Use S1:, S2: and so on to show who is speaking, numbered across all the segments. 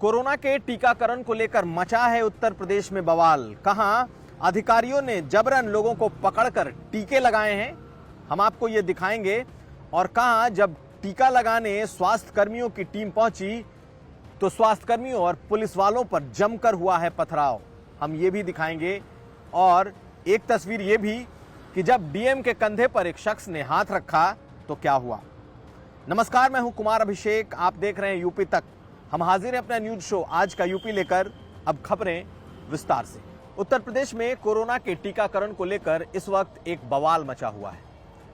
S1: Corona के टीकाकरण को लेकर मचा है उत्तर प्रदेश में बवाल। कहां अधिकारियों ने जबरन लोगों को पकड़कर टीके लगाए हैं, हम आपको ये दिखाएंगे। और कहां जब टीका लगाने स्वास्थ्य कर्मियों की टीम पहुंची तो स्वास्थ्य कर्मियों और पुलिस वालों पर जमकर हुआ है पथराव, हम ये भी दिखाएंगे। और एक तस्वीर ये भी कि जब डीएम के कंधे पर एक शख्स ने हाथ रखा तो क्या हुआ। नमस्कार, मैं हूं कुमार अभिषेक, आप देख रहे हैं यूपी तक। हम हाजिर हैं अपना न्यूज शो आज का यूपी लेकर। अब खबरें विस्तार से। उत्तर प्रदेश में कोरोना के टीकाकरण को लेकर इस वक्त एक बवाल मचा हुआ है।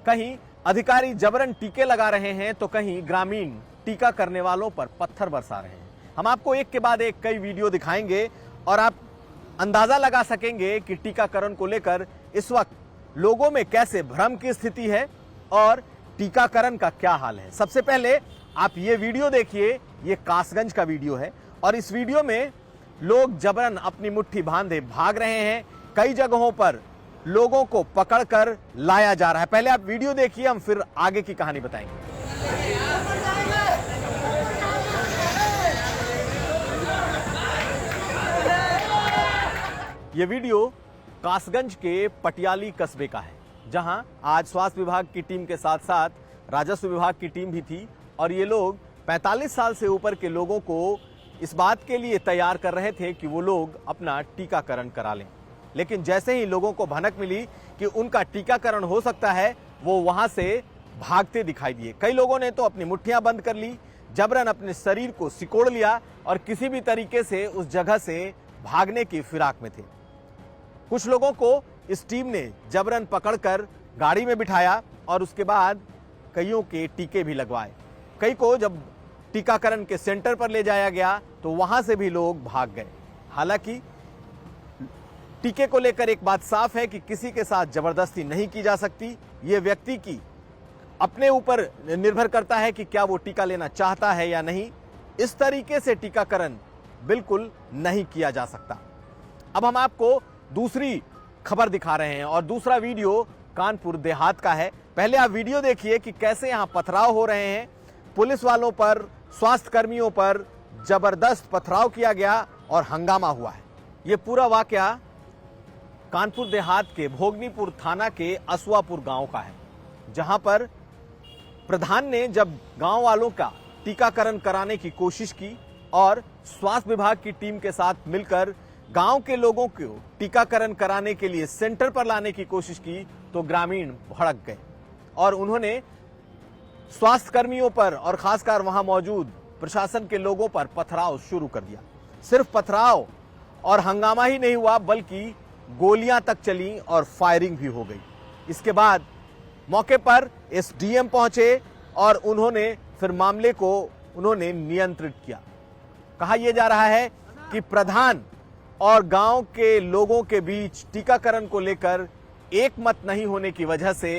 S1: कहीं अधिकारी जबरन टीके लगा रहे हैं तो कहीं ग्रामीण टीका करने वालों पर पत्थर बरसा रहे हैं। हम आपको एक के बाद एक कई वीडियो दिखाएंगे और आप अंदाजा लगा सकेंगे कि टीकाकरण को लेकर इस वक्त लोगों में कैसे भ्रम की स्थिति है और टीकाकरण का क्या हाल है। सबसे पहले आप ये वीडियो देखिए, ये कासगंज का वीडियो है और इस वीडियो में लोग जबरन अपनी मुट्ठी बांधे भाग रहे हैं। कई जगहों पर लोगों को पकड़कर लाया जा रहा है। पहले आप वीडियो देखिए, हम फिर आगे की कहानी बताएंगे। ये वीडियो कासगंज के पटियाली कस्बे का है, जहां आज स्वास्थ्य विभाग की टीम के साथ साथ राजस्व विभाग की टीम भी थी और ये लोग 45 साल से ऊपर के लोगों को इस बात के लिए तैयार कर रहे थे कि वो लोग अपना टीकाकरण करा लें। लेकिन जैसे ही लोगों को भनक मिली कि उनका टीकाकरण हो सकता है, वो वहां से भागते दिखाई दिए। कई लोगों ने तो अपनी मुट्ठियां बंद कर ली, जबरन अपने शरीर को सिकोड़ लिया और किसी भी तरीके से उस जगह से भागने की फिराक में थे। कुछ लोगों को इस टीम ने जबरन पकड़कर गाड़ी में बिठाया और उसके बाद कईयों के टीके भी लगवाए। कई को जब टीकाकरण के सेंटर पर ले जाया गया तो वहां से भी लोग भाग गए। हालांकि टीके को लेकर एक बात साफ है कि किसी के साथ जबरदस्ती नहीं की जा सकती। ये व्यक्ति की अपने ऊपर निर्भर करता है कि क्या वो टीका लेना चाहता है या नहीं। इस तरीके से टीकाकरण बिल्कुल नहीं किया जा सकता। अब हम आपको दूसरी खबर दिखा रहे हैं और दूसरा वीडियो कानपुर देहात का है। पहले आप वीडियो देखिए कि कैसे यहां पथराव हो रहे हैं। पुलिस वालों पर, स्वास्थ्य कर्मियों पर जबरदस्त पथराव किया गया और हंगामा हुआ है। यह पूरा वाकया कानपुर देहात के भोगनीपुर थाना के असुआपुर गांव का है, जहां पर प्रधान ने जब गांव वालों का टीकाकरण कराने की कोशिश की और स्वास्थ्य विभाग की टीम के साथ मिलकर गांव के लोगों को टीकाकरण कराने के लिए सेंटर पर लाने की कोशिश की तो ग्रामीण भड़क गए और उन्होंने स्वास्थ्य कर्मियों पर और खासकर वहां मौजूद प्रशासन के लोगों पर पथराव शुरू कर दिया। सिर्फ पथराव और हंगामा ही नहीं हुआ बल्कि गोलियां तक चली और फायरिंग भी हो गई। इसके बाद मौके पर एसडीएम पहुंचे और उन्होंने फिर मामले को उन्होंने नियंत्रित किया। कहा यह जा रहा है कि प्रधान और गांव के लोगों के बीच टीकाकरण को लेकर एक मत नहीं होने की वजह से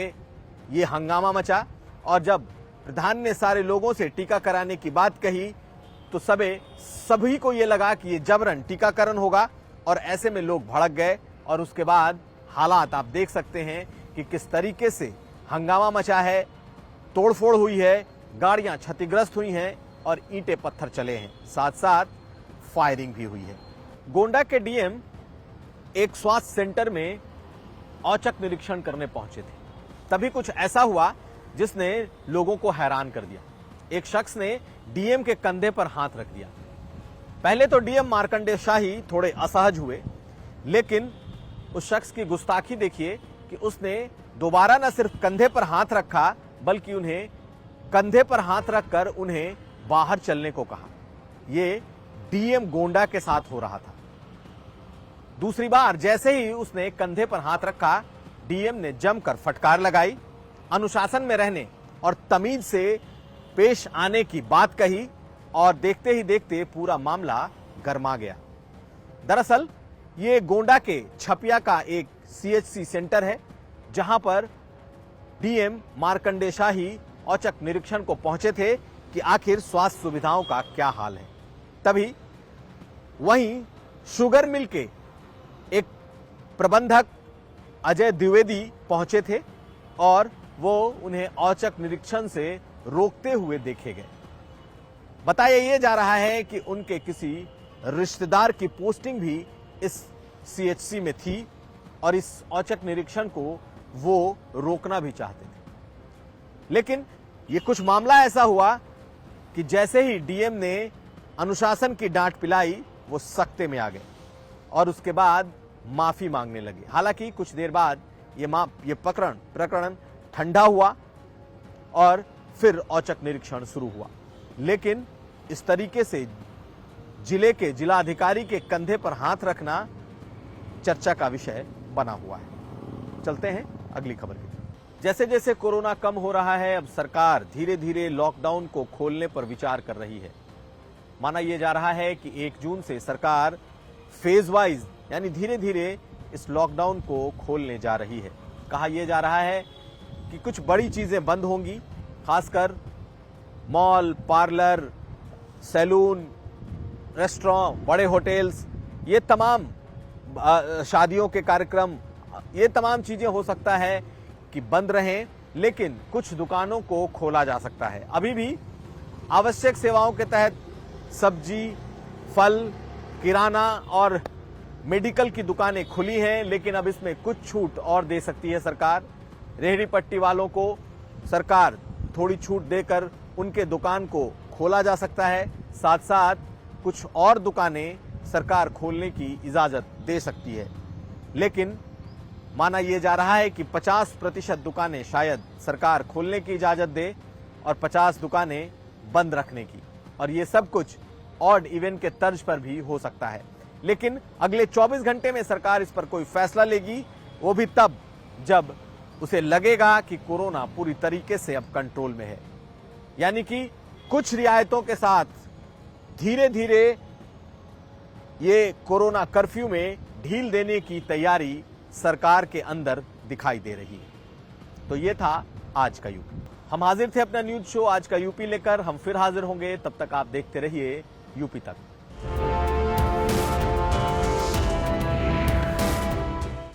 S1: ये हंगामा मचा और जब प्रधान ने सारे लोगों से टीका कराने की बात कही तो सभी को ये लगा कि ये जबरन टीकाकरण होगा और ऐसे में लोग भड़क गए और उसके बाद हालात आप देख सकते हैं कि किस तरीके से हंगामा मचा है, तोड़फोड़ हुई है, गाड़ियां क्षतिग्रस्त हुई हैं और ईंटें पत्थर चले हैं, साथ साथ फायरिंग भी हुई है। गोंडा के डीएम एक स्वास्थ्य सेंटर में औचक निरीक्षण करने पहुंचे थे, तभी कुछ ऐसा हुआ जिसने लोगों को हैरान कर दिया। एक शख्स ने डीएम के कंधे पर हाथ रख दिया। पहले तो डीएम मार्कंडेय शाही थोड़े असहज हुए, लेकिन उस शख्स की गुस्ताखी देखिए कि उसने दोबारा न सिर्फ कंधे पर हाथ रखा बल्कि उन्हें कंधे पर हाथ रखकर उन्हें बाहर चलने को कहा। यह डीएम गोंडा के साथ हो रहा था। दूसरी बार जैसे ही उसने कंधे पर हाथ रखा, डीएम ने जमकर फटकार लगाई, अनुशासन में रहने और तमीज से पेश आने की बात कही और देखते ही देखते पूरा मामला गरमा गया। दरअसल ये गोंडा के छपिया का एक सीएचसी सेंटर है, जहां पर डीएम मार्कंडेय शाही औचक निरीक्षण को पहुंचे थे कि आखिर स्वास्थ्य सुविधाओं का क्या हाल है। तभी वहीं शुगर मिल के एक प्रबंधक अजय द्विवेदी पहुंचे थे और वो उन्हें औचक निरीक्षण से रोकते हुए देखे गए। बताया ये जा रहा है कि उनके किसी रिश्तेदार की पोस्टिंग भी इस सीएचसी में थी और इस औचक निरीक्षण को वो रोकना भी चाहते थे। लेकिन ये कुछ मामला ऐसा हुआ कि जैसे ही डीएम ने अनुशासन की डांट पिलाई, वो सख्ते में आ गए और उसके बाद माफी मांगने लगे। हालांकि कुछ देर बाद ये प्रकरण ठंडा हुआ और फिर औचक निरीक्षण शुरू हुआ। लेकिन इस तरीके से जिले के जिलाधिकारी के कंधे पर हाथ रखना चर्चा का विषय बना हुआ है। चलते हैं अगली खबर की तरफ। जैसे जैसे कोरोना कम हो रहा है, अब सरकार धीरे धीरे लॉकडाउन को खोलने पर विचार कर रही है। माना यह जा रहा है कि 1 जून से सरकार फेज वाइज यानी धीरे धीरे इस लॉकडाउन को खोलने जा रही है। कहा यह जा रहा है कि कुछ बड़ी चीजें बंद होंगी, खासकर मॉल, पार्लर, सैलून, रेस्टोरेंट, बड़े होटल्स, ये तमाम शादियों के कार्यक्रम, ये तमाम चीजें हो सकता है कि बंद रहें, लेकिन कुछ दुकानों को खोला जा सकता है। अभी भी आवश्यक सेवाओं के तहत सब्जी, फल, किराना और मेडिकल की दुकानें खुली हैं, लेकिन अब इसमें कुछ छूट और दे सकती है सरकार। रेहड़ी पट्टी वालों को सरकार थोड़ी छूट देकर उनके दुकान को खोला जा सकता है। साथ साथ कुछ और दुकानें सरकार खोलने की इजाजत दे सकती है। लेकिन माना यह जा रहा है कि 50% दुकानें शायद सरकार खोलने की इजाजत दे और 50 दुकानें बंद रखने की, और ये सब कुछ ऑड इवन के तर्ज पर भी हो सकता है। लेकिन अगले 24 घंटे में सरकार इस पर कोई फैसला लेगी, वो भी तब जब उसे लगेगा कि कोरोना पूरी तरीके से अब कंट्रोल में है। यानी कि कुछ रियायतों के साथ धीरे धीरे ये कोरोना कर्फ्यू में ढील देने की तैयारी सरकार के अंदर दिखाई दे रही है। तो ये था आज का यूपी। हम हाजिर थे अपना न्यूज शो आज का यूपी लेकर। हम फिर हाजिर होंगे, तब तक आप देखते रहिए यूपी तक।